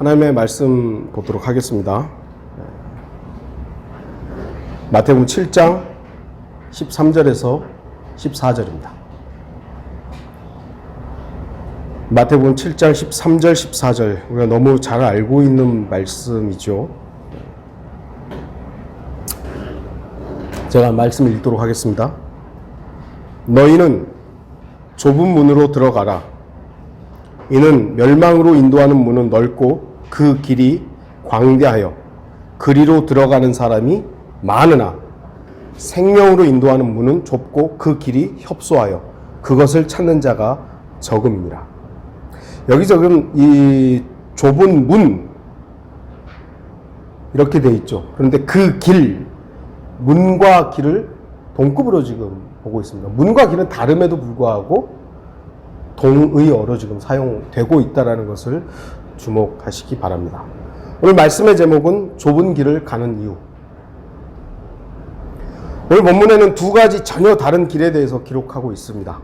하나님의 말씀 보도록 하겠습니다. 마태복음 7장 13절에서 14절입니다. 마태복음 7장 13절, 14절 우리가 너무 잘 알고 있는 말씀이죠. 제가 말씀을 읽도록 하겠습니다. 너희는 좁은 문으로 들어가라. 이는 멸망으로 인도하는 문은 넓고 그 길이 광대하여 그리로 들어가는 사람이 많으나 생명으로 인도하는 문은 좁고 그 길이 협소하여 그것을 찾는 자가 적음이니라. 여기 지금 이 좁은 문 이렇게 돼 있죠. 그런데 그 길, 문과 길을 동급으로 지금 보고 있습니다. 문과 길은 다름에도 불구하고 동의어로 지금 사용되고 있다는 것을 주목하시기 바랍니다. 오늘 말씀의 제목은 좁은 길을 가는 이유. 오늘 본문에는 두 가지 전혀 다른 길에 대해서 기록하고 있습니다.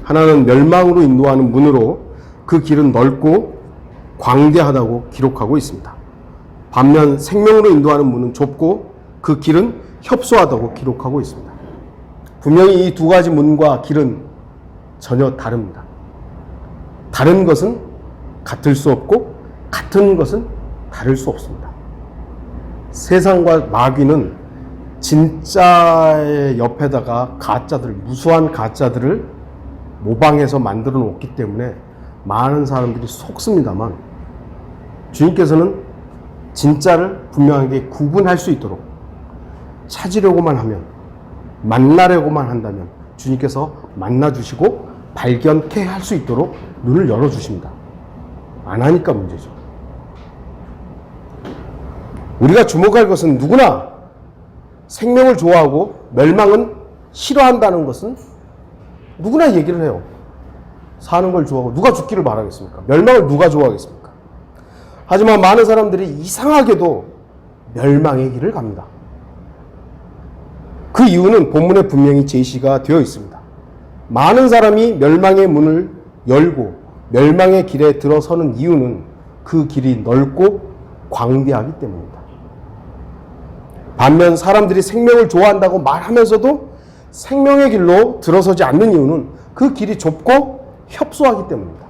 하나는 멸망으로 인도하는 문으로 그 길은 넓고 광대하다고 기록하고 있습니다. 반면 생명으로 인도하는 문은 좁고 그 길은 협소하다고 기록하고 있습니다. 분명히 이 두 가지 문과 길은 전혀 다릅니다. 다른 것은 같을 수 없고 같은 것은 다를 수 없습니다. 세상과 마귀는 진짜의 옆에다가 가짜들, 무수한 가짜들을 모방해서 만들어 놓기 때문에 많은 사람들이 속습니다만, 주님께서는 진짜를 분명하게 구분할 수 있도록 찾으려고만 하면, 만나려고만 한다면 주님께서 만나주시고 발견케 할 수 있도록 눈을 열어주십니다. 안 하니까 문제죠. 우리가 주목할 것은 누구나 생명을 좋아하고 멸망은 싫어한다는 것은 누구나 얘기를 해요. 사는 걸 좋아하고 누가 죽기를 바라겠습니까? 멸망을 누가 좋아하겠습니까? 하지만 많은 사람들이 이상하게도 멸망의 길을 갑니다. 그 이유는 본문에 분명히 제시가 되어 있습니다. 많은 사람이 멸망의 문을 열고 멸망의 길에 들어서는 이유는 그 길이 넓고 광대하기 때문입니다. 반면 사람들이 생명을 좋아한다고 말하면서도 생명의 길로 들어서지 않는 이유는 그 길이 좁고 협소하기 때문입니다.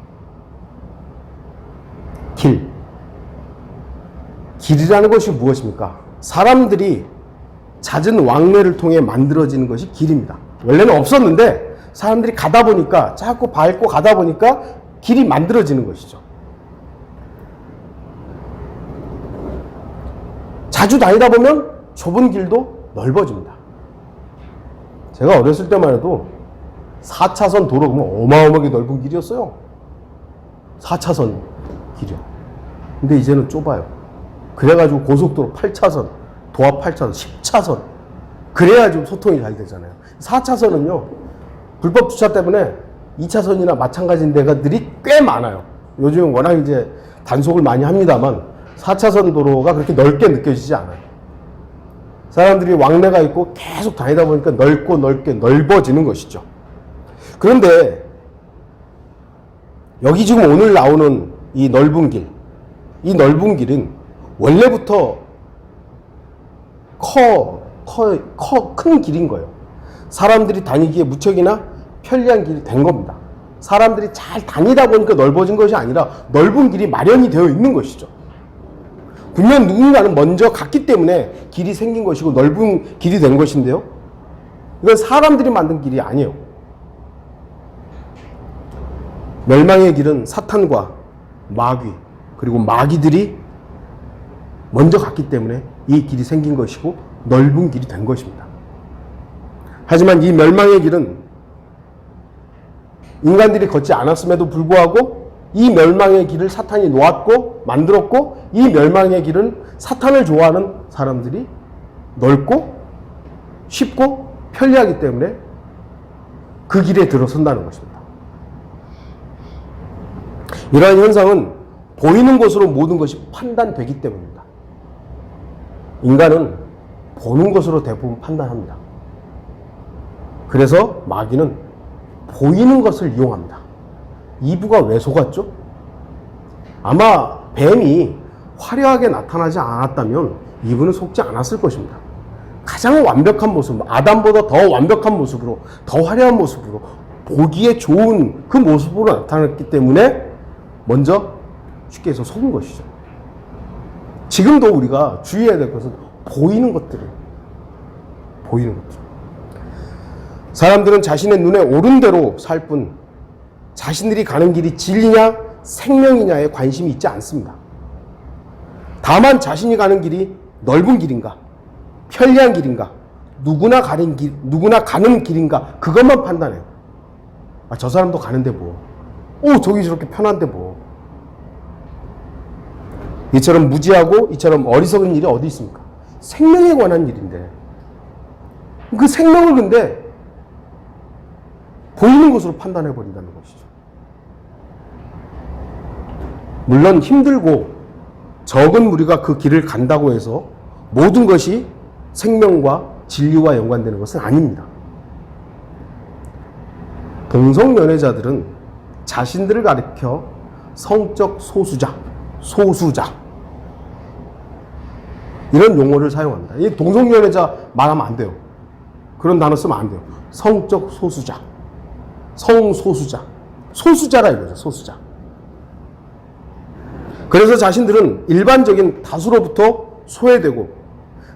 길이라는 것이 무엇입니까? 사람들이 잦은 왕래를 통해 만들어지는 것이 길입니다. 원래는 없었는데 사람들이 가다 보니까, 자꾸 밟고 가다 보니까 길이 만들어지는 것이죠. 자주 다니다 보면 좁은 길도 넓어집니다. 제가 어렸을 때만 해도 4차선 도로 보면 어마어마하게 넓은 길이었어요. 4차선 길이요. 근데 이제는 좁아요. 그래가지고 고속도로 8차선, 도합 8차선, 10차선. 그래야 좀 소통이 잘 되잖아요. 4차선은요, 불법 주차 때문에 2차선이나 마찬가지인 데가들이 꽤 많아요. 요즘은 워낙 이제 단속을 많이 합니다만 4차선 도로가 그렇게 넓게 느껴지지 않아요. 사람들이 왕래가 있고 계속 다니다 보니까 넓고 넓게 넓어지는 것이죠. 그런데 여기 지금 오늘 나오는 이 넓은 길, 이 넓은 길은 원래부터 큰 길인 거예요. 사람들이 다니기에 무척이나 편리한 길이 된 겁니다. 사람들이 잘 다니다 보니까 넓어진 것이 아니라 넓은 길이 마련이 되어 있는 것이죠. 분명 누군가는 먼저 갔기 때문에 길이 생긴 것이고 넓은 길이 된 것인데요. 이건 사람들이 만든 길이 아니에요. 멸망의 길은 사탄과 마귀, 그리고 마귀들이 먼저 갔기 때문에 이 길이 생긴 것이고 넓은 길이 된 것입니다. 하지만 이 멸망의 길은 인간들이 걷지 않았음에도 불구하고 이 멸망의 길을 사탄이 놓았고 만들었고, 이 멸망의 길은 사탄을 좋아하는 사람들이 넓고 쉽고 편리하기 때문에 그 길에 들어선다는 것입니다. 이러한 현상은 보이는 것으로 모든 것이 판단되기 때문입니다. 인간은 보는 것으로 대부분 판단합니다. 그래서 마귀는 보이는 것을 이용합니다. 이브가 왜 속았죠? 아마 뱀이 화려하게 나타나지 않았다면 이분은 속지 않았을 것입니다. 가장 완벽한 모습, 아담보다 더 완벽한 모습으로, 더 화려한 모습으로, 보기에 좋은 그 모습으로 나타났기 때문에 먼저 쉽게 해서 속은 것이죠. 지금도 우리가 주의해야 될 것은 보이는 것들이에요. 보이는 것들. 사람들은 자신의 눈에 오른 대로 살 뿐 자신들이 가는 길이 진리냐 생명이냐에 관심이 있지 않습니다. 다만 자신이 가는 길이 넓은 길인가, 편리한 길인가, 누구나 가는 길인가 그것만 판단해요. 저 사람도 가는데 뭐, 저기 저렇게 편한데 뭐. 이처럼 무지하고 이처럼 어리석은 일이 어디 있습니까? 생명에 관한 일인데 그 생명을 근데 보이는 것으로 판단해 버린다는 것이죠. 물론 힘들고 적은 무리가 그 길을 간다고 해서 모든 것이 생명과 진리와 연관되는 것은 아닙니다. 동성연애자들은 자신들을 가리켜 성적 소수자 이런 용어를 사용합니다. 이 동성연애자 말하면 안 돼요. 그런 단어 쓰면 안 돼요. 성적 소수자, 성소수자, 소수자라 이거죠. 소수자. 그래서 자신들은 일반적인 다수로부터 소외되고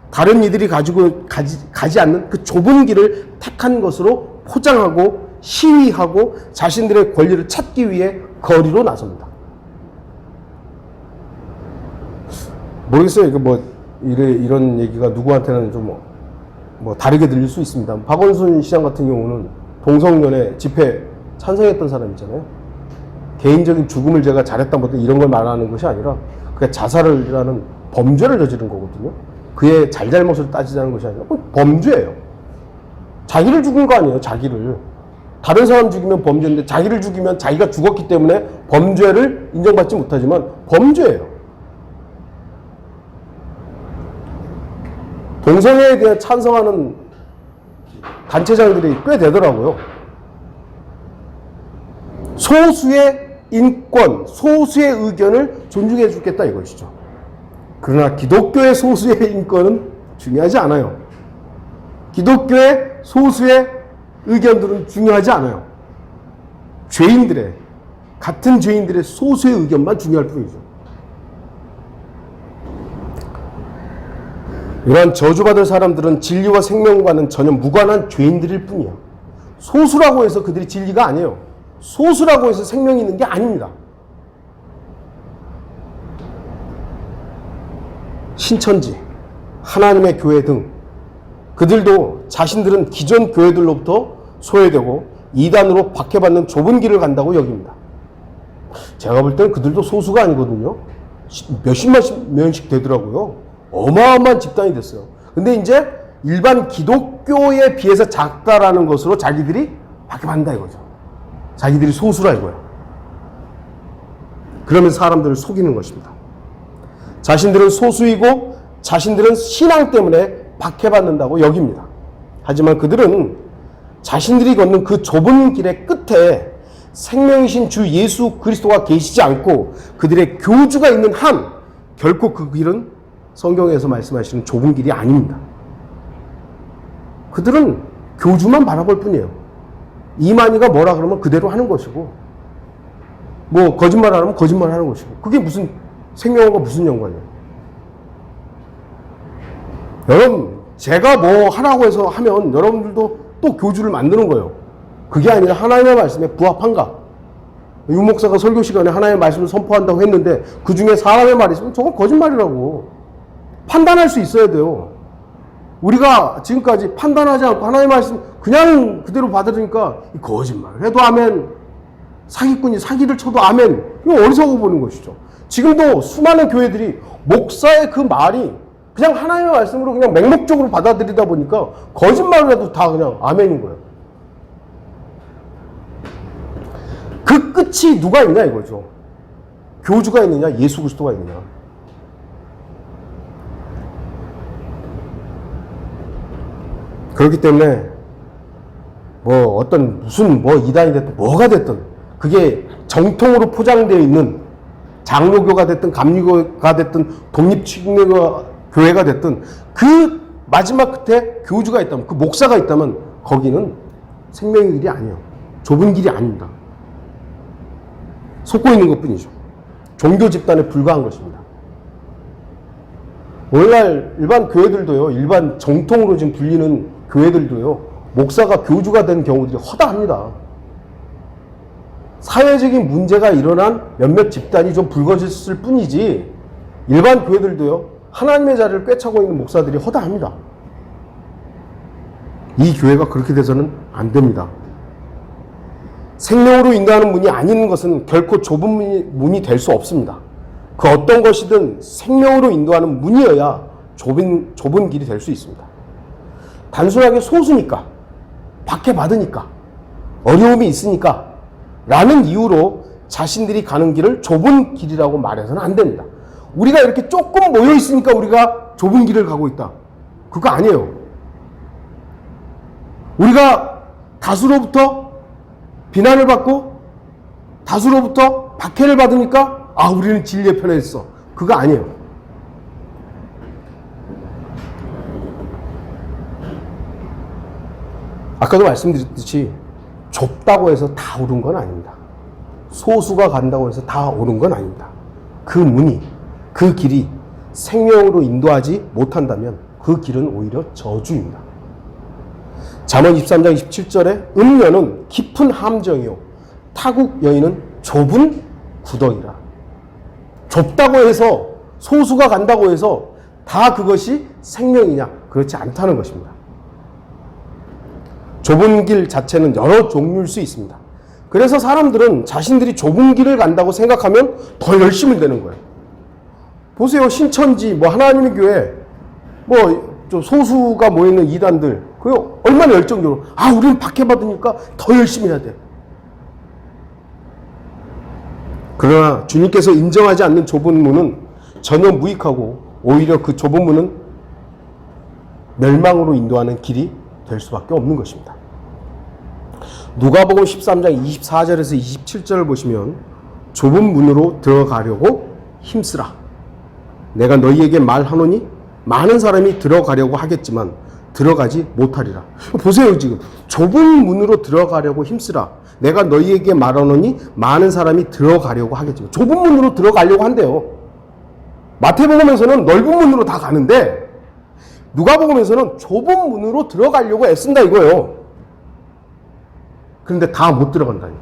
다른 이들이 가지 않는 그 좁은 길을 택한 것으로 포장하고 시위하고 자신들의 권리를 찾기 위해 거리로 나섭니다. 모르겠어요. 이거 이런 얘기가 누구한테는 좀 다르게 들릴 수 있습니다. 박원순 시장 같은 경우는 동성연애 집회 찬성했던 사람이잖아요. 개인적인 죽음을 제가 잘했다 뭐 이런 걸 말하는 것이 아니라 그냥 자살이라는 범죄를 저지른 거거든요. 그의 잘잘못을 따지자는 것이 아니라 범죄예요. 자기를 죽인 거 아니에요. 자기를. 다른 사람 죽이면 범죄인데 자기를 죽이면 자기가 죽었기 때문에 범죄를 인정받지 못하지만 범죄예요. 동성애에 대해 찬성하는 단체장들이 꽤 되더라고요. 소수의 인권, 소수의 의견을 존중해 주겠다 이것이죠. 그러나 기독교의 소수의 인권은 중요하지 않아요. 기독교의 소수의 의견들은 중요하지 않아요. 같은 죄인들의 소수의 의견만 중요할 뿐이죠. 이러한 저주받을 사람들은 진리와 생명과는 전혀 무관한 죄인들일 뿐이에요. 소수라고 해서 그들이 진리가 아니에요. 소수라고 해서 생명이 있는 게 아닙니다. 신천지, 하나님의 교회 등 그들도 자신들은 기존 교회들로부터 소외되고 이단으로 박해받는 좁은 길을 간다고 여깁니다. 제가 볼 때는 그들도 소수가 아니거든요. 몇십만 명씩 되더라고요. 어마어마한 집단이 됐어요. 근데 이제 일반 기독교에 비해서 작다라는 것으로 자기들이 박해받는다 이거죠. 자기들이 소수라 이거예요. 그러면서 사람들을 속이는 것입니다. 자신들은 소수이고 자신들은 신앙 때문에 박해받는다고 여깁니다. 하지만 그들은 자신들이 걷는 그 좁은 길의 끝에 생명이신 주 예수 그리스도가 계시지 않고 그들의 교주가 있는 한 결코 그 길은 성경에서 말씀하시는 좁은 길이 아닙니다. 그들은 교주만 바라볼 뿐이에요. 이만희가 뭐라 그러면 그대로 하는 것이고 뭐 거짓말 하면 거짓말 하는 것이고 그게 무슨 생명과 무슨 연관이에요. 여러분 제가 뭐 하라고 해서 하면 여러분들도 또 교주를 만드는 거예요. 그게 아니라 하나님의 말씀에 부합한가. 유 목사가 설교 시간에 하나님의 말씀을 선포한다고 했는데 그 중에 사람의 말이 있으면 저건 거짓말이라고 판단할 수 있어야 돼요. 우리가 지금까지 판단하지 않고 하나님의 말씀 그냥 그대로 받으니까 거짓말 해도 아멘, 사기꾼이 사기를 쳐도 아멘. 이거 어리석어 보는 것이죠. 지금도 수많은 교회들이 목사의 그 말이 그냥 하나님의 말씀으로 그냥 맹목적으로 받아들이다 보니까 거짓말을 해도 다 그냥 아멘인 거예요. 그 끝이 누가 있냐 이거죠. 교주가 있느냐 예수 그리스도가 있느냐. 그렇기 때문에 뭐 어떤 무슨 뭐 이단이 됐든 뭐가 됐든 그게 정통으로 포장되어 있는 장로교가 됐든 감리교가 됐든 독립침례교회가 됐든 그 마지막 끝에 교주가 있다면, 그 목사가 있다면 거기는 생명의 길이 아니에요. 좁은 길이 아닙니다. 속고 있는 것뿐이죠. 종교 집단에 불과한 것입니다. 오늘날 일반 교회들도요, 일반 정통으로 지금 불리는 교회들도요, 목사가 교주가 된 경우들이 허다합니다. 사회적인 문제가 일어난 몇몇 집단이 좀 불거졌을 뿐이지 일반 교회들도요, 하나님의 자리를 꿰차고 있는 목사들이 허다합니다. 이 교회가 그렇게 돼서는 안 됩니다. 생명으로 인도하는 문이 아닌 것은 결코 좁은 문이 될 수 없습니다. 그 어떤 것이든 생명으로 인도하는 문이어야 좁은 길이 될 수 있습니다. 단순하게 소수니까, 박해받으니까, 어려움이 있으니까 라는 이유로 자신들이 가는 길을 좁은 길이라고 말해서는 안 됩니다. 우리가 이렇게 조금 모여 있으니까 우리가 좁은 길을 가고 있다. 그거 아니에요. 우리가 다수로부터 비난을 받고 다수로부터 박해를 받으니까 우리는 진리의 편에 있어. 그거 아니에요. 아까도 말씀드렸듯이 좁다고 해서 다 옳은 건 아닙니다. 소수가 간다고 해서 다 옳은 건 아닙니다. 그 문이, 그 길이 생명으로 인도하지 못한다면 그 길은 오히려 저주입니다. 잠언 23장 27절에 음녀는 깊은 함정이요 타국 여인은 좁은 구덩이라. 좁다고 해서, 소수가 간다고 해서 다 그것이 생명이냐? 그렇지 않다는 것입니다. 좁은 길 자체는 여러 종류일 수 있습니다. 그래서 사람들은 자신들이 좁은 길을 간다고 생각하면 더 열심히 되는 거예요. 보세요. 신천지, 하나님의 교회, 좀 소수가 모이는 이단들, 그거 얼마나 열정적으로, 우리는 박해받으니까 더 열심히 해야 돼. 그러나 주님께서 인정하지 않는 좁은 문은 전혀 무익하고 오히려 그 좁은 문은 멸망으로 인도하는 길이 될 수밖에 없는 것입니다. 누가복음 13장 24절에서 27절을 보시면 좁은 문으로 들어가려고 힘쓰라. 내가 너희에게 말하노니 많은 사람이 들어가려고 하겠지만 들어가지 못하리라. 보세요. 지금 좁은 문으로 들어가려고 힘쓰라. 내가 너희에게 말하노니 많은 사람이 들어가려고 하겠지만, 좁은 문으로 들어가려고 한대요. 마태복음에서는 넓은 문으로 다 가는데 누가복음에서는 좁은 문으로 들어가려고 애쓴다 이거예요. 그런데 다 못 들어간다니.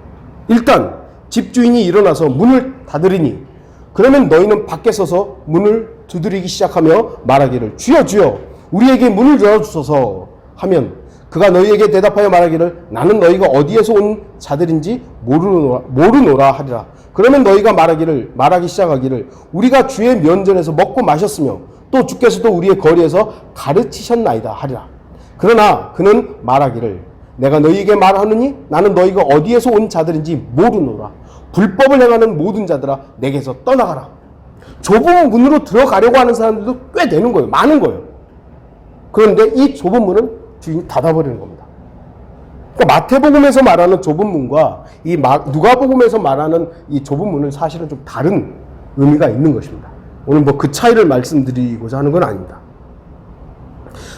일단 집주인이 일어나서 문을 닫으리니 그러면 너희는 밖에 서서 문을 두드리기 시작하며 말하기를 주여 주여 우리에게 문을 열어주소서 하면 그가 너희에게 대답하여 말하기를 나는 너희가 어디에서 온 자들인지 모르노라 하리라. 그러면 너희가 말하기 시작하기를 우리가 주의 면전에서 먹고 마셨으며 또 주께서도 우리의 거리에서 가르치셨나이다 하리라. 그러나 그는 말하기를 내가 너희에게 말하느니 나는 너희가 어디에서 온 자들인지 모르노라. 불법을 행하는 모든 자들아 내게서 떠나가라. 좁은 문으로 들어가려고 하는 사람들도 꽤 되는 거예요. 많은 거예요. 그런데 이 좁은 문은 주인이 닫아버리는 겁니다. 그러니까 마태복음에서 말하는 좁은 문과 이 누가복음에서 말하는 이 좁은 문은 사실은 좀 다른 의미가 있는 것입니다. 오늘 그 차이를 말씀드리고자 하는 건 아닙니다.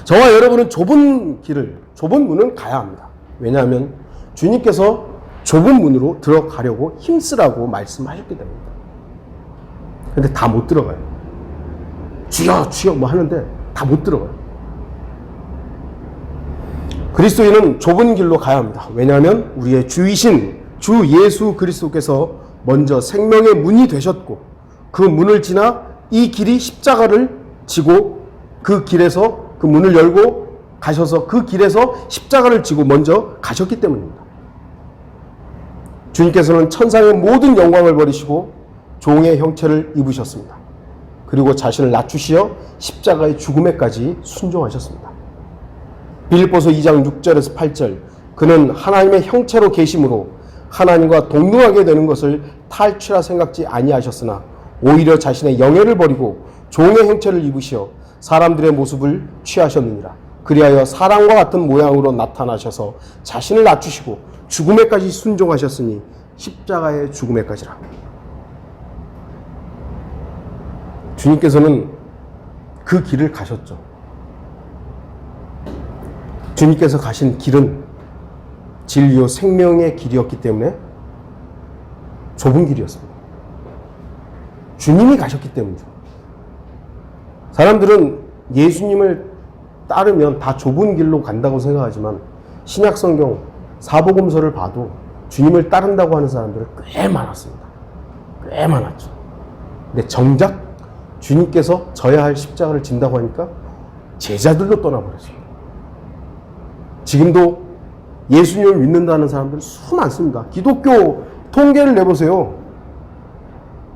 저와 여러분은 좁은 문은 가야 합니다. 왜냐하면 주님께서 좁은 문으로 들어가려고 힘쓰라고 말씀하셨기 때문입니다. 근데 다 못 들어가요. 주여 주여 하는데 다 못 들어가요. 그리스도인은 좁은 길로 가야 합니다. 왜냐하면 우리의 주이신 주 예수 그리스도께서 먼저 생명의 문이 되셨고 그 문을 지나 이 길이 십자가를 지고 그 길에서 그 문을 열고 가셔서 그 길에서 십자가를 지고 먼저 가셨기 때문입니다. 주님께서는 천상의 모든 영광을 버리시고 종의 형체를 입으셨습니다. 그리고 자신을 낮추시어 십자가의 죽음에까지 순종하셨습니다. 빌립보서 2장 6절에서 8절 그는 하나님의 형체로 계심으로 하나님과 동등하게 되는 것을 탈취라 생각지 아니하셨으나 오히려 자신의 영예를 버리고 종의 형체를 입으시어 사람들의 모습을 취하셨느니라. 그리하여 사람과 같은 모양으로 나타나셔서 자신을 낮추시고 죽음에까지 순종하셨으니 십자가의 죽음에까지라. 주님께서는 그 길을 가셨죠. 주님께서 가신 길은 진리요 생명의 길이었기 때문에 좁은 길이었습니다. 주님이 가셨기 때문이죠. 사람들은 예수님을 따르면 다 좁은 길로 간다고 생각하지만 신약성경 사복음서를 봐도 주님을 따른다고 하는 사람들은 꽤 많았습니다. 꽤 많았죠. 근데 정작 주님께서 져야 할 십자가를 진다고 하니까 제자들도 떠나버렸습니다. 지금도 예수님을 믿는다는 사람들은 수 많습니다. 기독교 통계를 내보세요.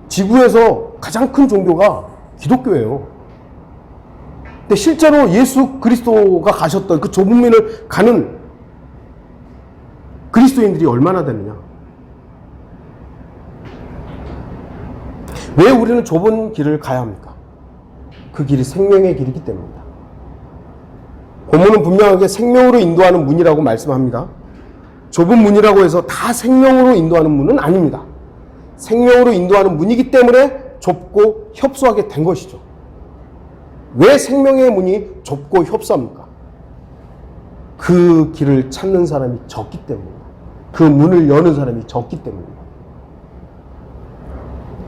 지구에서 가장 큰 종교가 기독교예요. 근데 실제로 예수 그리스도가 가셨던 그 좁은 길을 가는 그리스도인들이 얼마나 되느냐? 왜 우리는 좁은 길을 가야 합니까? 그 길이 생명의 길이기 때문입니다. 본문은 분명하게 생명으로 인도하는 문이라고 말씀합니다. 좁은 문이라고 해서 다 생명으로 인도하는 문은 아닙니다. 생명으로 인도하는 문이기 때문에 좁고 협소하게 된 것이죠. 왜 생명의 문이 좁고 협소합니까? 그 길을 찾는 사람이 적기 때문입니다. 그 문을 여는 사람이 적기 때문입니다.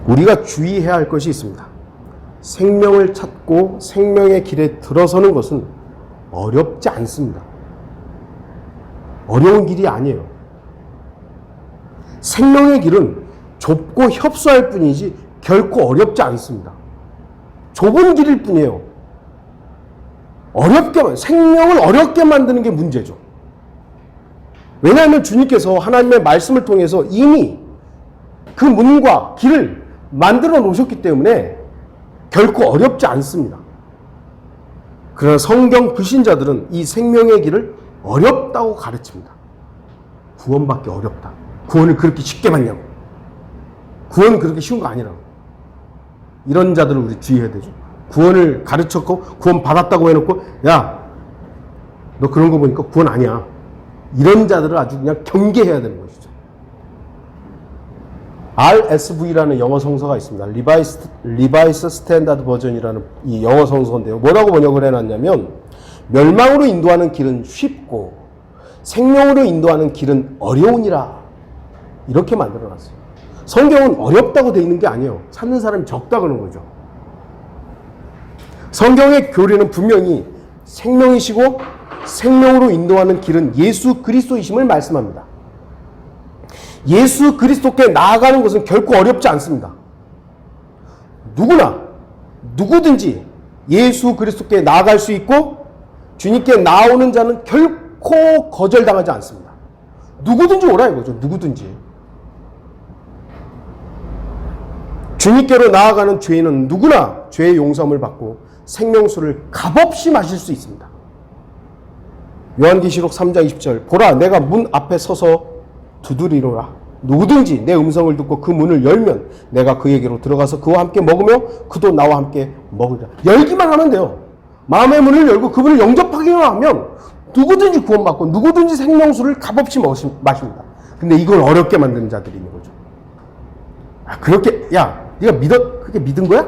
우리가 주의해야 할 것이 있습니다. 생명을 찾고 생명의 길에 들어서는 것은 어렵지 않습니다. 어려운 길이 아니에요. 생명의 길은 좁고 협소할 뿐이지 결코 어렵지 않습니다. 좁은 길일 뿐이에요. 생명을 어렵게 만드는 게 문제죠. 왜냐하면 주님께서 하나님의 말씀을 통해서 이미 그 문과 길을 만들어 놓으셨기 때문에 결코 어렵지 않습니다. 그러나 성경 불신자들은 이 생명의 길을 어렵다고 가르칩니다. 구원받기 어렵다. 구원을 그렇게 쉽게 받냐고. 구원은 그렇게 쉬운 거 아니라고. 이런 자들을 우리 주의해야 되죠. 구원을 가르쳤고 구원 받았다고 해놓고 야, 너 그런 거 보니까 구원 아니야. 이런 자들을 아주 그냥 경계해야 되는 것이죠. RSV라는 영어 성서가 있습니다. 리바이스 스탠다드 버전이라는 이 영어 성서인데요. 뭐라고 번역을 해놨냐면 멸망으로 인도하는 길은 쉽고 생명으로 인도하는 길은 어려우니라. 이렇게 만들어놨어요. 성경은 어렵다고 되어 있는 게 아니에요. 찾는 사람이 적다 그러는 거죠. 성경의 교리는 분명히 생명이시고 생명으로 인도하는 길은 예수 그리스도이심을 말씀합니다. 예수 그리스도께 나아가는 것은 결코 어렵지 않습니다. 누구든지 예수 그리스도께 나아갈 수 있고 주님께 나오는 자는 결코 거절당하지 않습니다. 누구든지 오라 이거죠. 누구든지. 주님께로 나아가는 죄인은 누구나 죄의 용서함을 받고 생명수를 값없이 마실 수 있습니다. 요한계시록 3장 20절 보라 내가 문 앞에 서서 두드리노라. 누구든지 내 음성을 듣고 그 문을 열면 내가 그에게로 들어가서 그와 함께 먹으며 그도 나와 함께 먹으리라. 열기만 하면 돼요. 마음의 문을 열고 그분을 영접하기만 하면 누구든지 구원받고 누구든지 생명수를 값없이 마십니다. 근데 이걸 어렵게 만드는 자들이 있는 거죠. 그렇게 네가 그렇게 믿은 거야?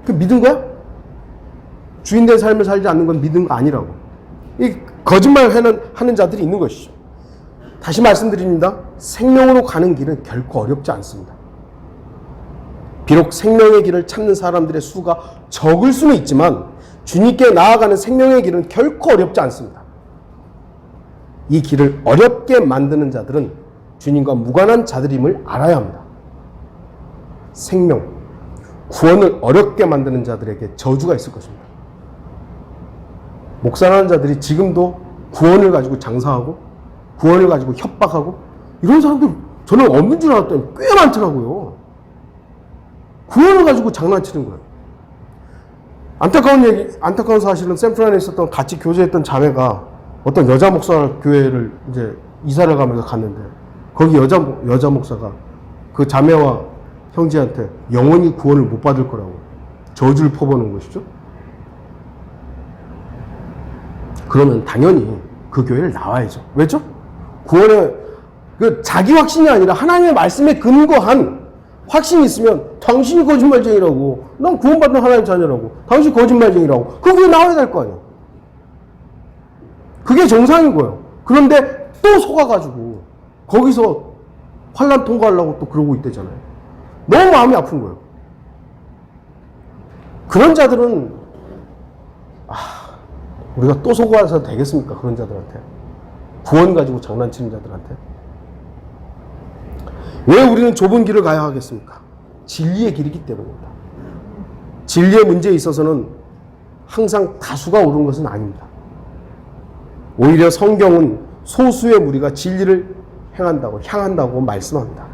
그 믿은 거야? 주인된 삶을 살지 않는 건 믿은 거 아니라고. 이 거짓말 하는 자들이 있는 것이죠. 다시 말씀드립니다. 생명으로 가는 길은 결코 어렵지 않습니다. 비록 생명의 길을 찾는 사람들의 수가 적을 수는 있지만 주님께 나아가는 생명의 길은 결코 어렵지 않습니다. 이 길을 어렵게 만드는 자들은 주님과 무관한 자들임을 알아야 합니다. 구원을 어렵게 만드는 자들에게 저주가 있을 것입니다. 목사라는 자들이 지금도 구원을 가지고 장사하고 구원을 가지고 협박하고 이런 사람들 저는 없는 줄 알았더니 꽤 많더라고요. 구원을 가지고 장난치는 거예요. 안타까운 사실은 샌프란에 있었던 같이 교제했던 자매가 어떤 여자 목사 교회를 이제 이사를 가면서 갔는데 거기 여자 목사가 그 자매와 형제한테 영원히 구원을 못 받을 거라고 저주를 퍼부는 것이죠. 그러면 당연히 그 교회를 나와야죠. 왜죠? 구원의 자기 확신이 아니라 하나님의 말씀에 근거한 확신이 있으면 당신이 거짓말쟁이라고, 난 구원받는 하나님 자녀라고, 당신 거짓말쟁이라고, 그게 나와야 될 거 아니야. 그게 정상인 거예요. 그런데 또 속아가지고 거기서 환난 통과하려고 또 그러고 있대잖아요. 너무 마음이 아픈 거예요. 그런 자들은 우리가 또 속아서 되겠습니까? 그런 자들한테. 구원 가지고 장난치는 자들한테. 왜 우리는 좁은 길을 가야 하겠습니까? 진리의 길이기 때문입니다. 진리의 문제에 있어서는 항상 다수가 옳은 것은 아닙니다. 오히려 성경은 소수의 무리가 진리를 향한다고 말씀합니다.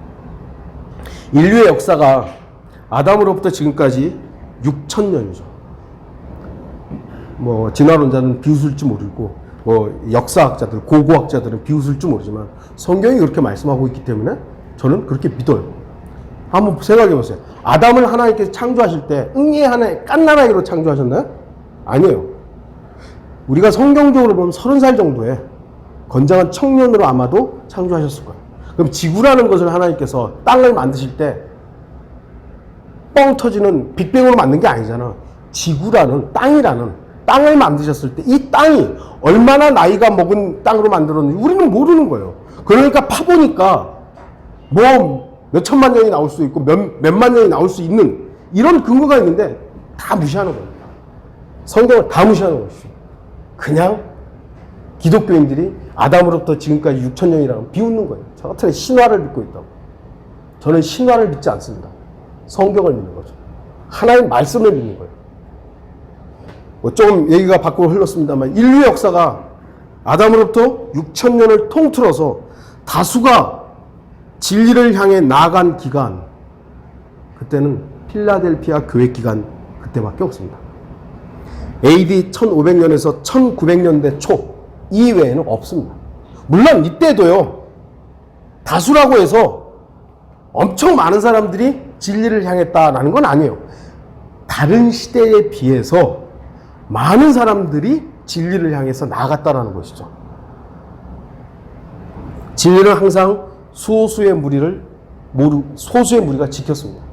인류의 역사가 아담으로부터 지금까지 6,000년이죠. 진화론자는 비웃을지 모르고, 역사학자들, 고고학자들은 비웃을지 모르지만 성경이 그렇게 말씀하고 있기 때문에 저는 그렇게 믿어요. 한번 생각해 보세요. 아담을 하나님께서 창조하실 때 응애 하나의 깐나라기로 창조하셨나요? 아니에요. 우리가 성경적으로 보면 30살 정도에 건장한 청년으로 아마도 창조하셨을 거예요. 그럼 지구라는 것을 하나님께서 땅을 만드실 때 뻥 터지는 빅뱅으로 만든 게 아니잖아. 지구라는 땅을 만드셨을 때 이 땅이 얼마나 나이가 먹은 땅으로 만들었는지 우리는 모르는 거예요. 그러니까 파보니까 몇천만 년이 나올 수 있고 몇만 년이 나올 수 있는 이런 근거가 있는데 다 무시하는 겁니다. 성경을 다 무시하는 것이죠. 그냥 기독교인들이 아담으로부터 지금까지 6,000년이라고 비웃는 거예요. 저 같은 신화를 믿고 있다고. 저는 신화를 믿지 않습니다. 성경을 믿는 거죠. 하나님 말씀을 믿는 거예요. 조금 얘기가 밖으로 흘렀습니다만 인류 역사가 아담으로부터 6,000년을 통틀어서 다수가 진리를 향해 나아간 기간, 그때는 필라델피아 교회 기간 그때밖에 없습니다. AD 1500년에서 1900년대 초 이외에는 없습니다. 물론 이때도요, 다수라고 해서 엄청 많은 사람들이 진리를 향했다라는 건 아니에요. 다른 시대에 비해서 많은 사람들이 진리를 향해서 나아갔다라는 것이죠. 진리는 항상 소수의 무리가 지켰습니다.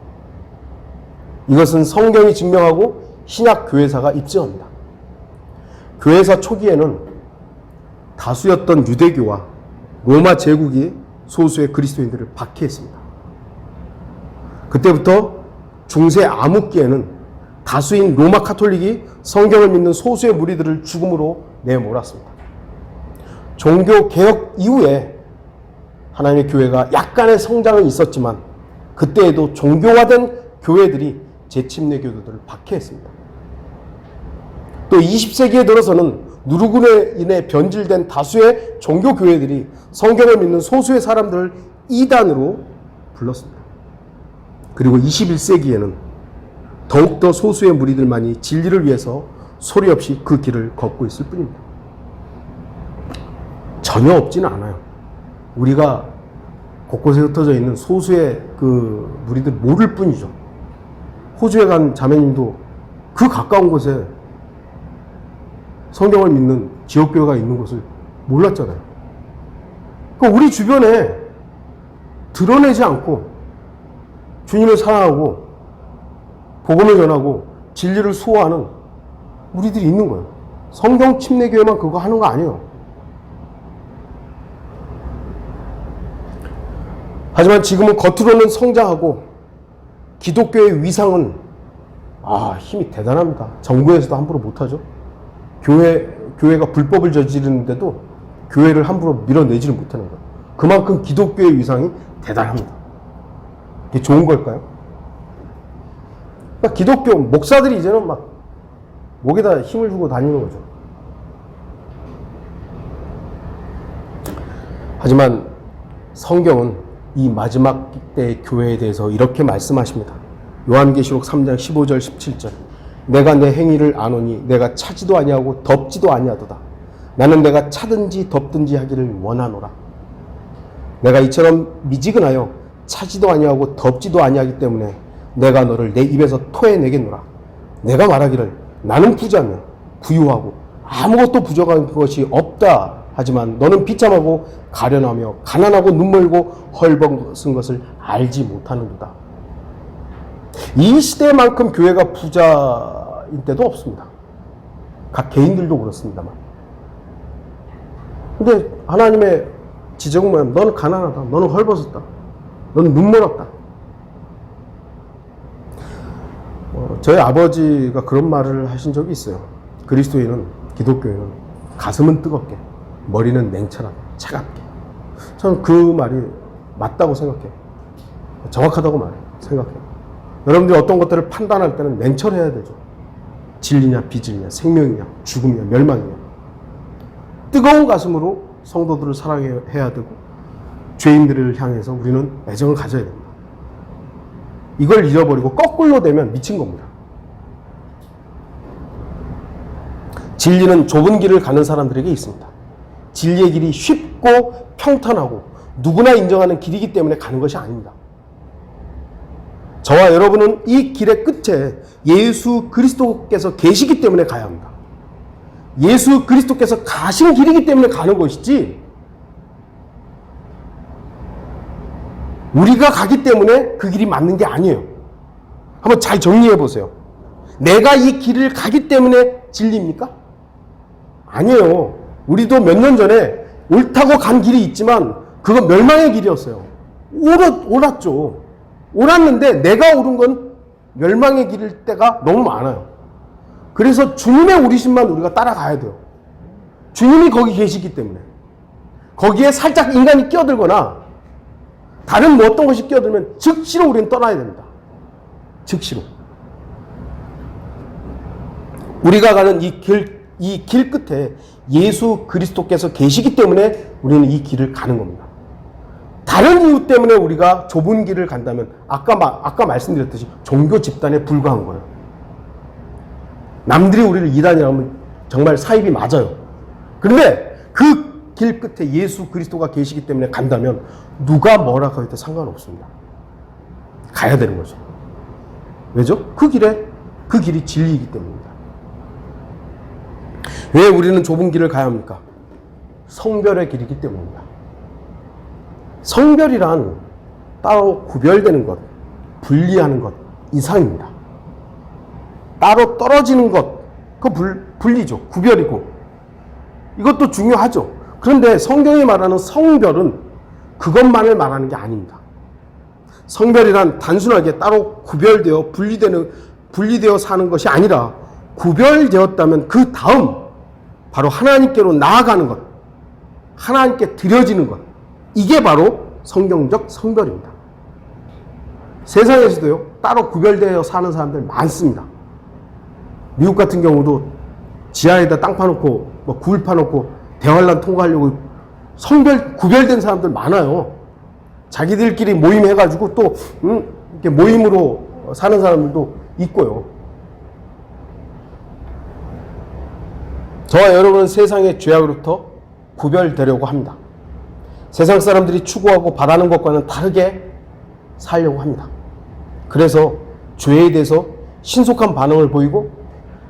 이것은 성경이 증명하고 신약 교회사가 입증합니다. 교회사 초기에는 다수였던 유대교와 로마 제국이 소수의 그리스도인들을 박해했습니다. 그때부터 중세 암흑기에는 다수인 로마 카톨릭이 성경을 믿는 소수의 무리들을 죽음으로 내몰았습니다. 종교 개혁 이후에 하나님의 교회가 약간의 성장은 있었지만 그때에도 종교화된 교회들이 재침례 교도들을 박해했습니다. 또 20세기에 들어서는 누르군에 인해 변질된 다수의 종교 교회들이 성경을 믿는 소수의 사람들을 이단으로 불렀습니다. 그리고 21세기에는 더욱더 소수의 무리들만이 진리를 위해서 소리 없이 그 길을 걷고 있을 뿐입니다. 전혀 없지는 않아요. 우리가 곳곳에 흩어져 있는 소수의 그 무리들 모를 뿐이죠. 호주에 간 자매님도 그 가까운 곳에 성경을 믿는 지역교회가 있는 것을 몰랐잖아요. 그러니까 우리 주변에 드러내지 않고 주님을 사랑하고 복음을 전하고 진리를 수호하는 무리들이 있는 거예요. 성경 침례교회만 그거 하는 거 아니에요. 하지만 지금은 겉으로는 성장하고 기독교의 위상은 힘이 대단합니다. 정부에서도 함부로 못하죠. 교회가 불법을 저지르는데도 교회를 함부로 밀어내지를 못하는 거예요. 그만큼 기독교의 위상이 대단합니다. 이게 좋은 걸까요? 그러니까 기독교 목사들이 이제는 막 목에다 힘을 주고 다니는 거죠. 하지만 성경은 이 마지막 때의 교회에 대해서 이렇게 말씀하십니다. 요한계시록 3장 15절 17절 내가 내 행위를 아노니 내가 차지도 아니하고 덮지도 아니하도다. 나는 내가 차든지 덮든지 하기를 원하노라. 내가 이처럼 미지근하여 차지도 아니하고 덮지도 아니하기 때문에 내가 너를 내 입에서 토해내겠노라. 내가 말하기를 나는 부자며 부유하고 아무것도 부족한 것이 없다. 하지만 너는 비참하고 가련하며 가난하고 눈멀고 헐벗은 것을 알지 못하는도다. 이 시대만큼 교회가 부자인 때도 없습니다. 각 개인들도 그렇습니다만. 근데 하나님의 지적은 뭐야? 너는 가난하다. 너는 헐벗었다. 너는 눈멀었다. 저희 아버지가 그런 말을 하신 적이 있어요. 그리스도인은, 기독교인은 가슴은 뜨겁게, 머리는 냉철하게, 차갑게. 저는 그 말이 맞다고 생각해요. 정확하다고 생각해요. 여러분들이 어떤 것들을 판단할 때는 냉철해야 되죠. 진리냐, 비진리냐, 생명이냐, 죽음이냐, 멸망이냐. 뜨거운 가슴으로 성도들을 사랑해야 되고, 죄인들을 향해서 우리는 애정을 가져야 됩니다. 이걸 잃어버리고 거꾸로 되면 미친 겁니다. 진리는 좁은 길을 가는 사람들에게 있습니다. 진리의 길이 쉽고 평탄하고 누구나 인정하는 길이기 때문에 가는 것이 아닙니다. 저와 여러분은 이 길의 끝에 예수 그리스도께서 계시기 때문에 가야 합니다. 예수 그리스도께서 가신 길이기 때문에 가는 것이지, 우리가 가기 때문에 그 길이 맞는 게 아니에요. 한번 잘 정리해 보세요. 내가 이 길을 가기 때문에 진리입니까? 아니에요. 우리도 몇 년 전에 옳다고 간 길이 있지만 그건 멸망의 길이었어요. 옳았죠. 옳았는데 내가 옳은 건 멸망의 길일 때가 너무 많아요. 그래서 주님의 오리심만 우리가 따라가야 돼요. 주님이 거기 계시기 때문에. 거기에 살짝 인간이 끼어들거나 다른 뭐 어떤 것이 끼어들면 즉시로 우리는 떠나야 됩니다. 즉시로. 우리가 가는 이 길 끝에 예수 그리스도께서 계시기 때문에 우리는 이 길을 가는 겁니다. 다른 이유 때문에 우리가 좁은 길을 간다면 아까 말씀드렸듯이 종교 집단에 불과한 거예요. 남들이 우리를 이단이라고 하면 정말 사입이 맞아요. 그런데 그 길 끝에 예수 그리스도가 계시기 때문에 간다면 누가 뭐라고 해도 상관없습니다. 가야 되는 거죠. 왜죠? 그 길이 진리이기 때문입니다. 왜 우리는 좁은 길을 가야 합니까? 성별의 길이기 때문입니다. 성별이란 따로 구별되는 것, 분리하는 것 이상입니다. 따로 떨어지는 것, 그거 분리죠. 구별이고. 이것도 중요하죠. 그런데 성경이 말하는 성별은 그것만을 말하는 게 아닙니다. 성별이란 단순하게 따로 구별되어 분리되어 사는 것이 아니라, 구별되었다면 그 다음 바로 하나님께로 나아가는 것, 하나님께 드려지는 것, 이게 바로 성경적 성별입니다. 세상에서도요, 따로 구별되어 사는 사람들 많습니다. 미국 같은 경우도 지하에다 땅 파놓고 굴 파놓고 대환란 통과하려고 구별된 사람들 많아요. 자기들끼리 모임해가지고 또 이렇게 모임으로 사는 사람들도 있고요. 저와 여러분은 세상의 죄악으로부터 구별되려고 합니다. 세상 사람들이 추구하고 바라는 것과는 다르게 살려고 합니다. 그래서 죄에 대해서 신속한 반응을 보이고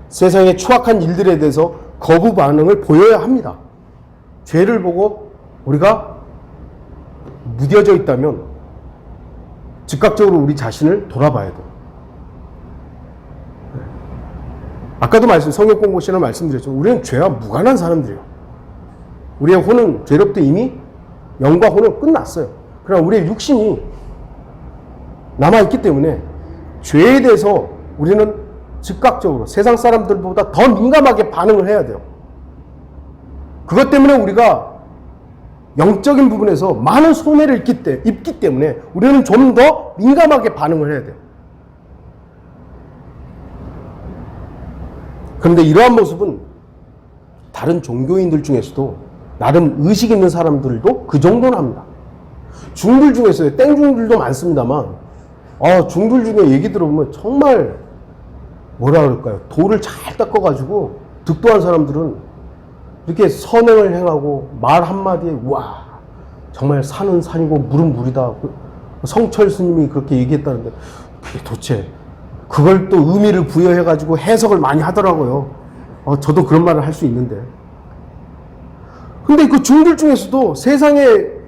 세상의 추악한 일들에 대해서 거부 반응을 보여야 합니다. 죄를 보고 우리가 무뎌져 있다면 즉각적으로 우리 자신을 돌아봐야 돼요. 아까도 성경 공부 시간에 말씀드렸죠. 우리는 죄와 무관한 사람들이에요. 우리의 혼은, 죄로부터 이미 영과 혼은 끝났어요. 그러나 우리의 육신이 남아있기 때문에 죄에 대해서 우리는 즉각적으로 세상 사람들보다 더 민감하게 반응을 해야 돼요. 그것 때문에 우리가 영적인 부분에서 많은 손해를 입기 때문에 우리는 좀 더 민감하게 반응을 해야 돼요. 그런데 이러한 모습은 다른 종교인들 중에서도 나름 의식 있는 사람들도 그 정도는 합니다. 중들 중에서요, 땡중들도 많습니다만, 중들 중에 얘기 들어보면 정말 뭐라 그럴까요? 돌을 잘 닦아가지고 득도한 사람들은 이렇게 선행을 행하고 말 한마디에 와 정말 산은 산이고 물은 물이다. 성철 스님이 그렇게 얘기했다는데 그게 도대체 그걸 또 의미를 부여해가지고 해석을 많이 하더라고요. 저도 그런 말을 할 수 있는데. 근데 그 중들 중에서도 세상에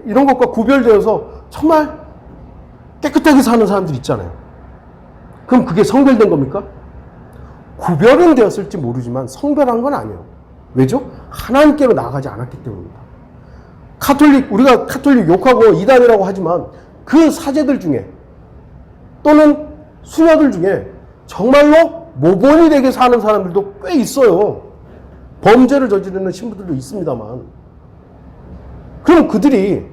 이런 것과 구별되어서 정말 깨끗하게 사는 사람들 있잖아요. 그럼 그게 성별된 겁니까? 구별은 되었을지 모르지만 성별한 건 아니에요. 왜죠? 하나님께로 나아가지 않았기 때문입니다. 우리가 카톨릭 욕하고 이단이라고 하지만 그 사제들 중에 또는 수녀들 중에 정말로 모본이 되게 사는 사람들도 꽤 있어요. 범죄를 저지르는 신부들도 있습니다만. 그럼 그들이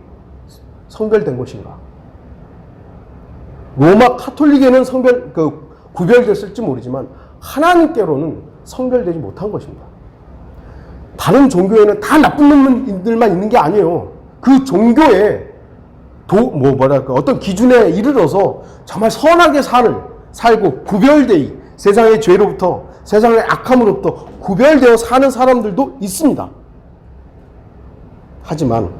성별된 것인가? 로마 카톨릭에는 구별됐을지 모르지만 하나님께로는 성별되지 못한 것입니다. 다른 종교에는 다 나쁜 놈들만 있는 게 아니에요. 그 종교에 어떤 기준에 이르러서 정말 선하게 살고 구별되이 세상의 죄로부터 세상의 악함으로부터 구별되어 사는 사람들도 있습니다. 하지만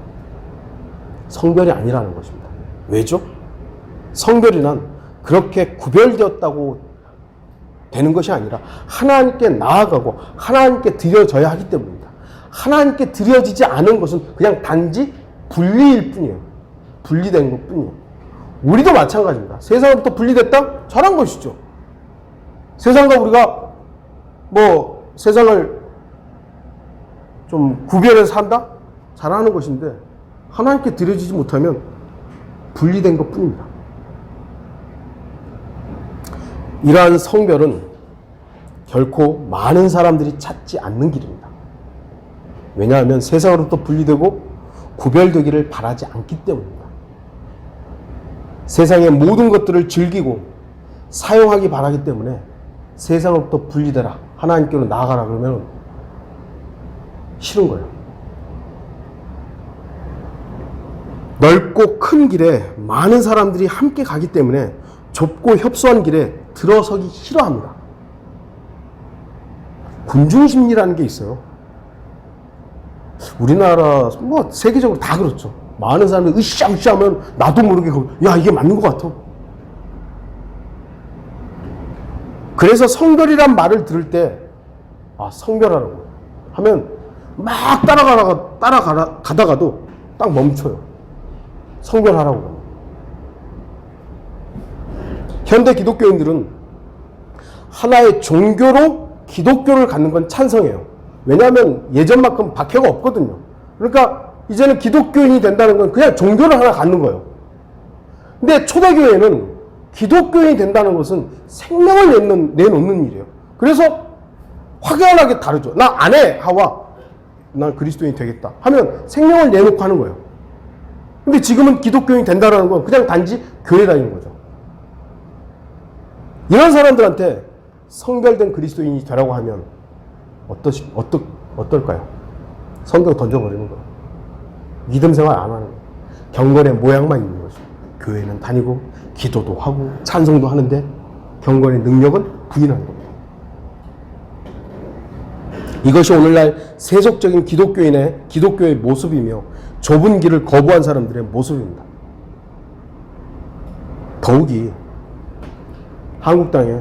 성별이 아니라는 것입니다. 왜죠? 성별이란 그렇게 구별되었다고 되는 것이 아니라 하나님께 나아가고 하나님께 드려져야 하기 때문입니다. 하나님께 드려지지 않은 것은 그냥 단지 분리일 뿐이에요. 분리된 것 뿐이에요. 우리도 마찬가지입니다. 세상으로부터 분리됐다? 잘한 것이죠. 세상과 우리가 세상을 좀 구별해서 산다? 잘하는 것인데 하나님께 드려지지 못하면 분리된 것 뿐입니다. 이러한 성별은 결코 많은 사람들이 찾지 않는 길입니다. 왜냐하면 세상으로부터 분리되고 구별되기를 바라지 않기 때문입니다. 세상의 모든 것들을 즐기고 사용하기 바라기 때문에 세상으로부터 분리되라, 하나님께로 나아가라 그러면 싫은 거예요. 넓고 큰 길에 많은 사람들이 함께 가기 때문에 좁고 협소한 길에 들어서기 싫어합니다. 군중심리라는 게 있어요. 우리나라 세계적으로 다 그렇죠. 많은 사람들이 으쌰으쌰 하면 나도 모르게 야 이게 맞는 것 같아. 그래서 성별이란 말을 들을 때 성별하라고 하면 막 따라가다가도 딱 멈춰요. 성별하라고. 현대 기독교인들은 하나의 종교로 기독교를 갖는 건 찬성해요. 왜냐하면 예전만큼 박해가 없거든요. 그러니까 이제는 기독교인이 된다는 건 그냥 종교를 하나 갖는 거예요. 근데 초대교회는 기독교인이 된다는 것은 생명을 내놓는 일이에요. 그래서 확연하게 다르죠. 나 안 해, 하와. 난 그리스도인이 되겠다 하면 생명을 내놓고 하는 거예요. 근데 지금은 기독교인이 된다는 건 그냥 단지 교회 다니는 거죠. 이런 사람들한테 성별된 그리스도인이 되라고 하면 어떨까요? 성경 던져버리는 거예요. 믿음 생활 안 하는 거예요. 경건의 모양만 있는 거죠. 교회는 다니고 기도도 하고 찬송도 하는데 경건의 능력은 부인하는 겁니다. 이것이 오늘날 세속적인 기독교의 모습이며 좁은 길을 거부한 사람들의 모습입니다. 더욱이 한국 땅에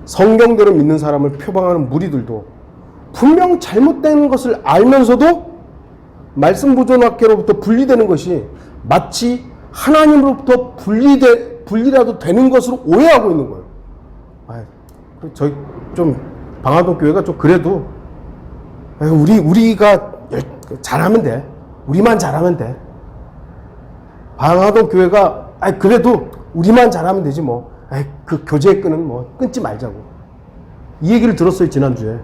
성경대로 믿는 사람을 표방하는 무리들도 분명 잘못된 것을 알면서도 말씀 보존학계로부터 분리되는 것이 마치 하나님으로부터 분리라도 되는 것으로 오해하고 있는 거예요. 저희 좀 방화동 교회가 좀 그래도 우리가 잘하면 돼. 우리만 잘하면 돼. 방화동 교회가 그래도 우리만 잘하면 되지 뭐. 그 교제의 끈은 끊지 말자고. 이 얘기를 들었어요, 지난주에.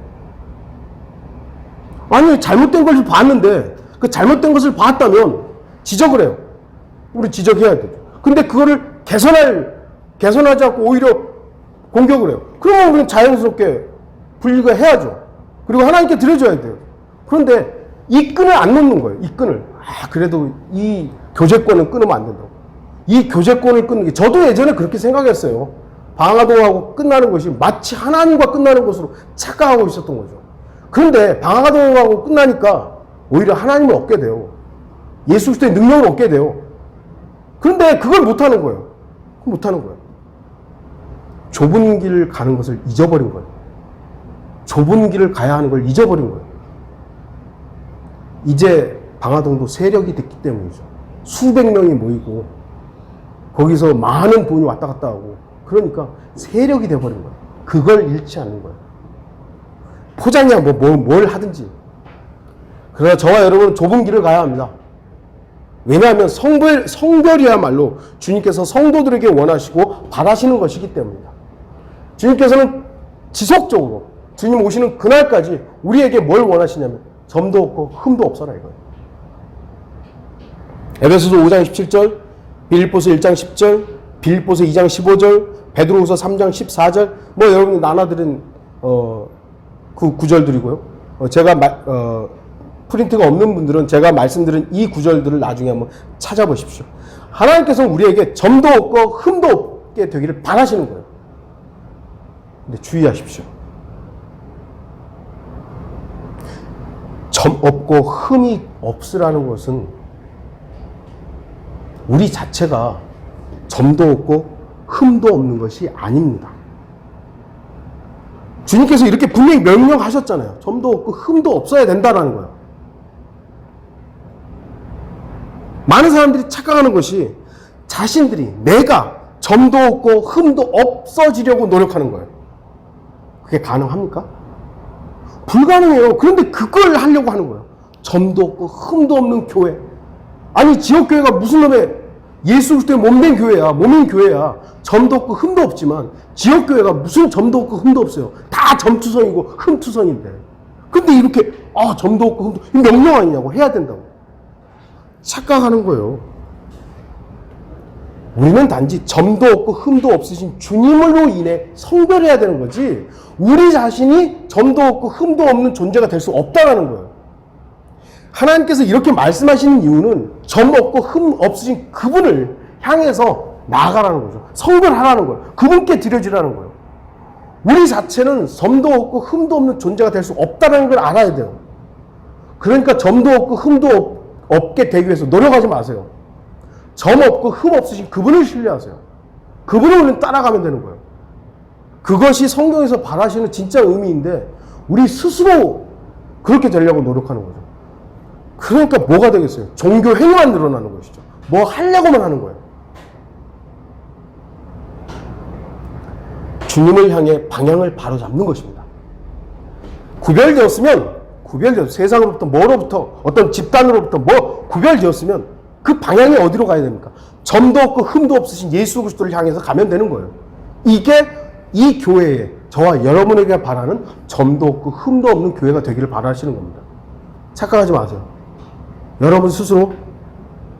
아니, 잘못된 것을 봤는데, 그 잘못된 것을 봤다면 지적을 해요. 우리 지적해야 되죠. 근데 그거를 개선하지 않고 오히려 공격을 해요. 그러면 우리는 자연스럽게 분리가 해야죠. 그리고 하나님께 드려줘야 돼요. 그런데 이 끈을 안 놓는 거예요. 이 끈을. 그래도 이 교제권은 끊으면 안 된다고. 이 교제권을 끊는 게, 저도 예전에 그렇게 생각했어요. 방화동하고 끝나는 것이 마치 하나님과 끝나는 것으로 착각하고 있었던 거죠. 그런데 방화동하고 끝나니까 오히려 하나님을 얻게 돼요. 예수 그리스도의 능력을 얻게 돼요. 그런데 그걸 못하는 거예요. 못하는 거예요. 좁은 길을 가는 것을 잊어버린 거예요. 좁은 길을 가야 하는 걸 잊어버린 거예요. 이제 방화동도 세력이 됐기 때문이죠. 수백 명이 모이고 거기서 많은 돈이 왔다 갔다 하고 그러니까 세력이 돼버린 거예요. 그걸 잃지 않는 거예요. 포장이야 뭘 하든지. 그러나 저와 여러분은 좁은 길을 가야 합니다. 왜냐하면 성별이야말로 주님께서 성도들에게 원하시고 바라시는 것이기 때문입니다. 주님께서는 지속적으로 주님 오시는 그날까지 우리에게 뭘 원하시냐면 점도 없고 흠도 없어라 이거예요. 에베소서 5장 17절, 빌립보서 1장 10절, 빌립보서 2장 15절, 베드로후서 3장 14절, 뭐 여러분이 나눠드린 그 구절들이고요. 제가 프린트가 없는 분들은 제가 말씀드린 이 구절들을 나중에 한번 찾아보십시오. 하나님께서 우리에게 점도 없고 흠도 없게 되기를 바라시는 거예요. 근데 주의하십시오. 점 없고 흠이 없으라는 것은 우리 자체가 점도 없고 흠도 없는 것이 아닙니다. 주님께서 이렇게 분명히 명령하셨잖아요. 점도 없고 흠도 없어야 된다는 거예요. 많은 사람들이 착각하는 것이 자신들이 내가 점도 없고 흠도 없어지려고 노력하는 거예요. 그게 가능합니까? 불가능해요. 그런데 그걸 하려고 하는 거예요. 점도 없고 흠도 없는 교회. 아니 지역교회가 무슨 놈의 예수 그리스도의 몸된 교회야. 몸인 교회야. 점도 없고 흠도 없지만 지역교회가 무슨 점도 없고 흠도 없어요. 다 점투성이고 흠투성인데. 근데 이렇게 점도 없고 흠도 이 명령 아니냐고 해야 된다고. 착각하는 거예요. 우리는 단지 점도 없고 흠도 없으신 주님으로 인해 성별해야 되는 거지 우리 자신이 점도 없고 흠도 없는 존재가 될 수 없다는 거예요. 하나님께서 이렇게 말씀하시는 이유는 점 없고 흠 없으신 그분을 향해서 나아가라는 거죠. 성별하라는 거예요. 그분께 드려지라는 거예요. 우리 자체는 점도 없고 흠도 없는 존재가 될 수 없다는 걸 알아야 돼요. 그러니까 점도 없고 흠도 없게 되기 위해서 노력하지 마세요. 점 없고 흠 없으신 그분을 신뢰하세요. 그분을 우리는 따라가면 되는 거예요. 그것이 성경에서 바라시는 진짜 의미인데 우리 스스로 그렇게 되려고 노력하는 거죠. 그러니까 뭐가 되겠어요? 종교 행위만 늘어나는 것이죠. 뭐 하려고만 하는 거예요. 주님을 향해 방향을 바로잡는 것입니다. 구별되었으면 세상으로부터 뭐로부터 어떤 집단으로부터 뭐 구별되었으면 그 방향이 어디로 가야 됩니까? 점도 없고 흠도 없으신 예수 그리스도를 향해서 가면 되는 거예요. 이게 이 교회에 저와 여러분에게 바라는 점도 없고 흠도 없는 교회가 되기를 바라시는 겁니다. 착각하지 마세요. 여러분 스스로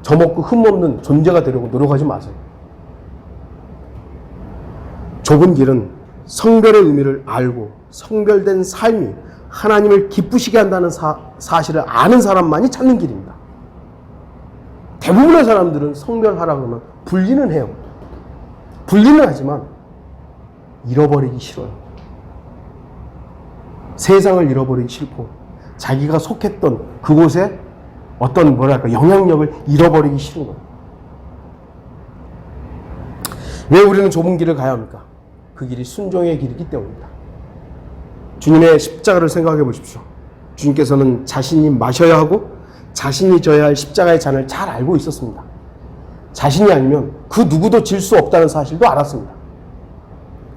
점 없고 흠 없는 존재가 되려고 노력하지 마세요. 좁은 길은 성별의 의미를 알고 성별된 삶이 하나님을 기쁘시게 한다는 사실을 아는 사람만이 찾는 길입니다. 대부분의 사람들은 성별하라 그러면 분리는 해요. 분리는 하지만 잃어버리기 싫어요. 세상을 잃어버리기 싫고 자기가 속했던 그곳에 어떤 영향력을 잃어버리기 싫은 거예요. 왜 우리는 좁은 길을 가야 합니까? 그 길이 순종의 길이기 때문입니다. 주님의 십자가를 생각해 보십시오. 주님께서는 자신이 마셔야 하고 자신이 져야 할 십자가의 잔을 잘 알고 있었습니다. 자신이 아니면 그 누구도 질 수 없다는 사실도 알았습니다.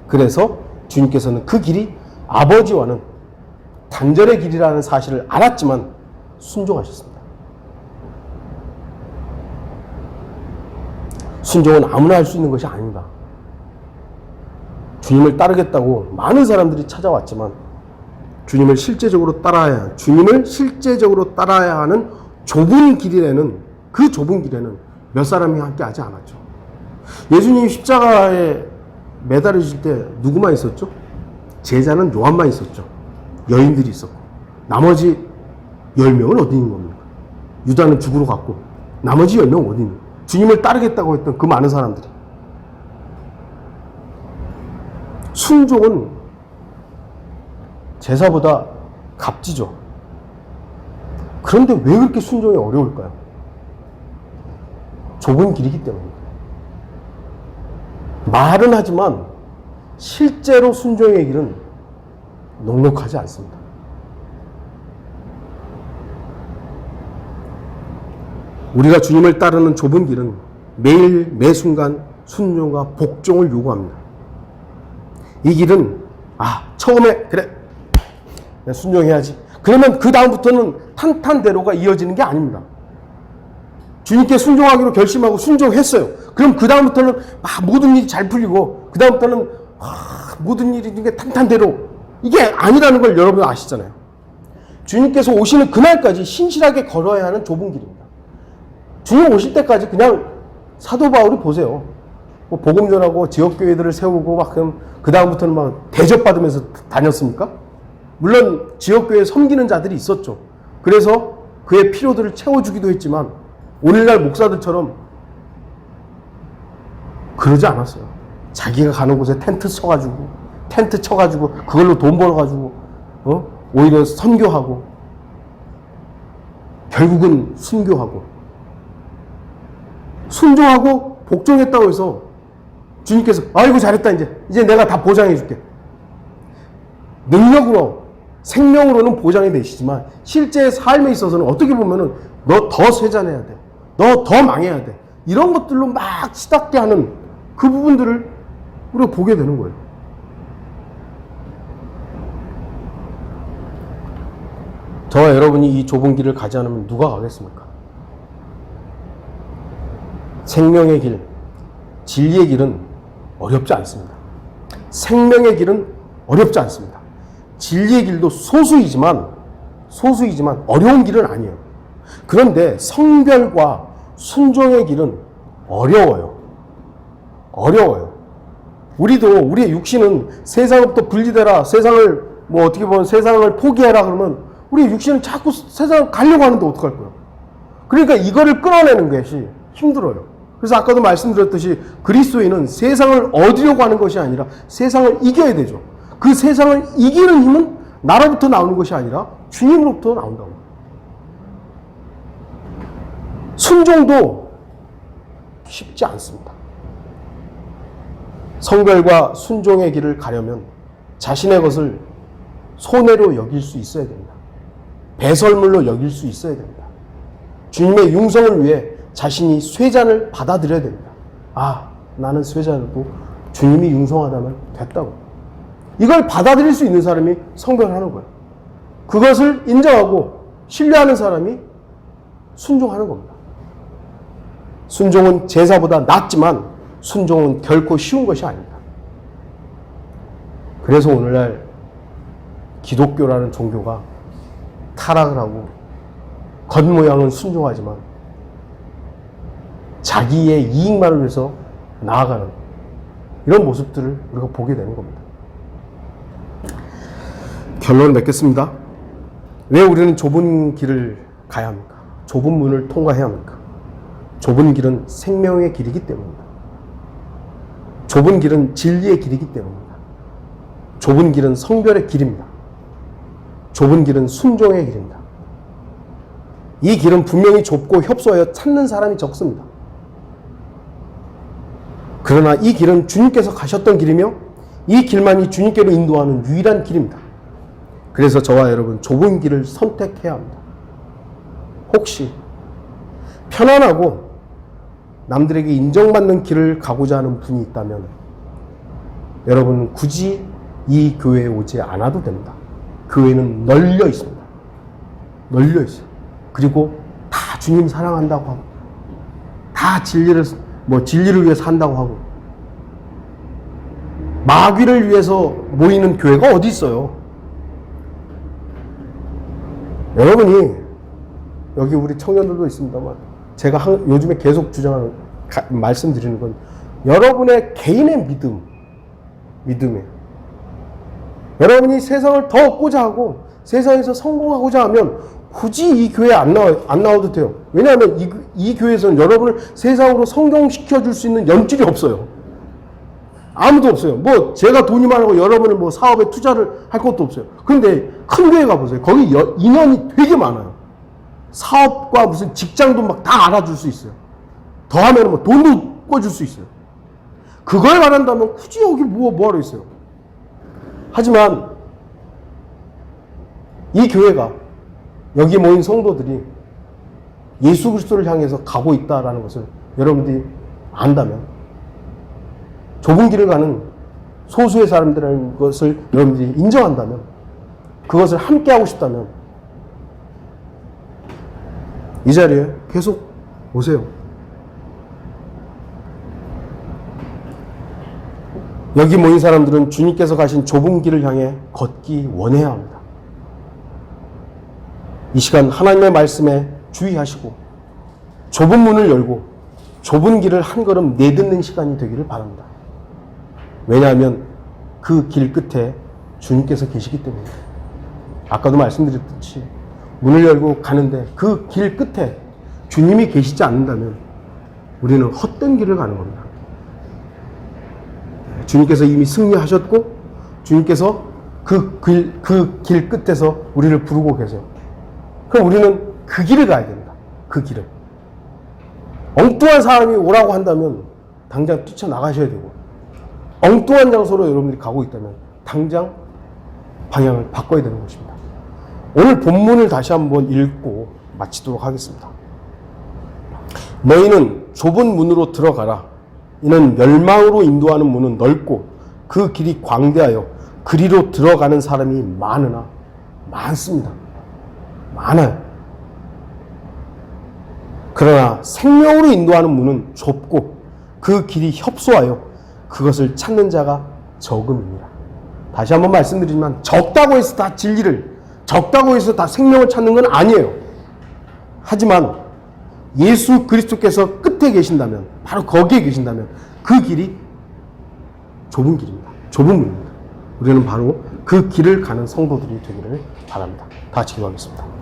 그래서 주님께서는 그 길이 아버지와는 단절의 길이라는 사실을 알았지만 순종하셨습니다. 순종은 아무나 할 수 있는 것이 아닙니다. 주님을 따르겠다고 많은 사람들이 찾아왔지만 주님을 실제적으로 따라야 하는 좁은 길에는 그 좁은 길에는 몇 사람이 함께 하지 않았죠. 예수님이 십자가에 매달리실 때 누구만 있었죠? 제자는 요한만 있었죠. 여인들이 있었고 나머지 10명은 어디 있는 겁니까? 유다는 죽으러 갔고 나머지 10명은 어디 있는 거예요? 주님을 따르겠다고 했던 그 많은 사람들이. 순종은 제사보다 값지죠. 그런데 왜 그렇게 순종이 어려울까요? 좁은 길이기 때문입니다. 말은 하지만 실제로 순종의 길은 넉넉하지 않습니다. 우리가 주님을 따르는 좁은 길은 매일 매 순간 순종과 복종을 요구합니다. 이 길은 처음에 그래 순종해야지. 그러면 그 다음부터는 탄탄대로가 이어지는 게 아닙니다. 주님께 순종하기로 결심하고 순종했어요. 그럼 그 다음부터는 모든 일이 잘 풀리고 그 다음부터는 모든 일이 이게 탄탄대로 이게 아니라는 걸 여러분 아시잖아요. 주님께서 오시는 그날까지 신실하게 걸어야 하는 좁은 길입니다. 주님 오실 때까지 그냥 사도 바울이 보세요. 복음 전하고 지역교회들을 세우고 그럼 그 다음부터는 대접받으면서 다녔습니까? 물론 지역교회에 섬기는 자들이 있었죠. 그래서 그의 필요들을 채워주기도 했지만 오늘날 목사들처럼 그러지 않았어요. 자기가 가는 곳에 텐트 쳐가지고 그걸로 돈 벌어가지고 오히려 선교하고 결국은 순교하고 순종하고 복종했다고 해서 주님께서 아이고 잘했다 이제 내가 다 보장해 줄게. 능력으로 생명으로는 보장이 되시지만 실제 삶에 있어서는 어떻게 보면은 너 더 쇠잔해야 돼. 너 더 망해야 돼. 이런 것들로 막 치닫게 하는 그 부분들을 우리가 보게 되는 거예요. 저와 여러분이 이 좁은 길을 가지 않으면 누가 가겠습니까? 생명의 길, 진리의 길은 어렵지 않습니다. 생명의 길은 어렵지 않습니다. 진리의 길도 소수이지만 어려운 길은 아니에요. 그런데 성결과 순종의 길은 어려워요. 우리의 육신은 세상으로부터 분리되라, 세상을 어떻게 보면 세상을 포기해라 그러면 우리의 육신은 자꾸 세상을 가려고 하는데 어떡할 거예요? 그러니까 이거를 끌어내는 것이 힘들어요. 그래서 아까도 말씀드렸듯이 그리스도인은 세상을 얻으려고 하는 것이 아니라 세상을 이겨야 되죠. 그 세상을 이기는 힘은 나로부터 나오는 것이 아니라 주님으로부터 나온다고. 순종도 쉽지 않습니다. 성결과 순종의 길을 가려면 자신의 것을 손해로 여길 수 있어야 됩니다. 배설물로 여길 수 있어야 됩니다. 주님의 융성을 위해 자신이 쇠잔을 받아들여야 됩니다. 나는 쇠잔이고 주님이 융성하다면 됐다고. 이걸 받아들일 수 있는 사람이 성별하는 거예요. 그것을 인정하고 신뢰하는 사람이 순종하는 겁니다. 순종은 제사보다 낫지만 순종은 결코 쉬운 것이 아닙니다. 그래서 오늘날 기독교라는 종교가 타락을 하고 겉모양은 순종하지만 자기의 이익만을 위해서 나아가는 이런 모습들을 우리가 보게 되는 겁니다. 결론을 맺겠습니다. 왜 우리는 좁은 길을 가야 합니까? 좁은 문을 통과해야 합니까? 좁은 길은 생명의 길이기 때문입니다. 좁은 길은 진리의 길이기 때문입니다. 좁은 길은 성별의 길입니다. 좁은 길은 순종의 길입니다. 이 길은 분명히 좁고 협소하여 찾는 사람이 적습니다. 그러나 이 길은 주님께서 가셨던 길이며 이 길만이 주님께로 인도하는 유일한 길입니다. 그래서 저와 여러분 좁은 길을 선택해야 합니다. 혹시 편안하고 남들에게 인정받는 길을 가고자 하는 분이 있다면 여러분 굳이 이 교회에 오지 않아도 됩니다. 교회는 널려 있습니다. 널려 있어요. 그리고 다 주님 사랑한다고 하고 다 진리를 위해서 한다고 하고 마귀를 위해서 모이는 교회가 어디 있어요? 여러분이 여기 우리 청년들도 있습니다만 제가 요즘에 계속 주장하는 말씀드리는 건 여러분의 개인의 믿음이에요. 여러분이 세상을 더 얻고자 하고 세상에서 성공하고자 하면 굳이 이 교회에 안 나와도 돼요. 왜냐하면 이 교회에서는 여러분을 세상으로 성공시켜 줄 수 있는 연줄이 없어요. 아무도 없어요. 제가 돈이 많고 여러분은 사업에 투자를 할 것도 없어요. 그런데 큰 교회 가보세요. 거기 인원이 되게 많아요. 사업과 무슨 직장도 막 다 알아줄 수 있어요. 더하면 돈도 꿔줄 수 있어요. 그걸 말한다면 굳이 여기 뭐하러 있어요. 하지만 이 교회가 여기 모인 성도들이 예수 그리스도를 향해서 가고 있다라는 것을 여러분들이 안다면 좁은 길을 가는 소수의 사람들이라는 것을 여러분들이 인정한다면, 그것을 함께 하고 싶다면 이 자리에 계속 오세요. 여기 모인 사람들은 주님께서 가신 좁은 길을 향해 걷기 원해야 합니다. 이 시간 하나님의 말씀에 주의하시고 좁은 문을 열고 좁은 길을 한 걸음 내딛는 시간이 되기를 바랍니다. 왜냐하면 그 길 끝에 주님께서 계시기 때문입니다. 아까도 말씀드렸듯이 문을 열고 가는데 그 길 끝에 주님이 계시지 않는다면 우리는 헛된 길을 가는 겁니다. 주님께서 이미 승리하셨고 주님께서 그 길 끝에서 우리를 부르고 계세요. 그럼 우리는 그 길을 가야 됩니다. 그 길을. 엉뚱한 사람이 오라고 한다면 당장 뛰쳐나가셔야 되고, 엉뚱한 장소로 여러분들이 가고 있다면 당장 방향을 바꿔야 되는 것입니다. 오늘 본문을 다시 한번 읽고 마치도록 하겠습니다. 너희는 좁은 문으로 들어가라. 이는 멸망으로 인도하는 문은 넓고 그 길이 광대하여 그리로 들어가는 사람이 많으나 많습니다. 많아요. 그러나 생명으로 인도하는 문은 좁고 그 길이 협소하여 그것을 찾는 자가 적음입니다. 다시 한번 말씀드리지만 적다고 해서 다 진리를, 적다고 해서 다 생명을 찾는 건 아니에요. 하지만 예수 그리스도께서 끝에 계신다면, 바로 거기에 계신다면 그 길이 좁은 길입니다. 좁은 문입니다. 우리는 바로 그 길을 가는 성도들이 되기를 바랍니다. 다 같이 기도하겠습니다.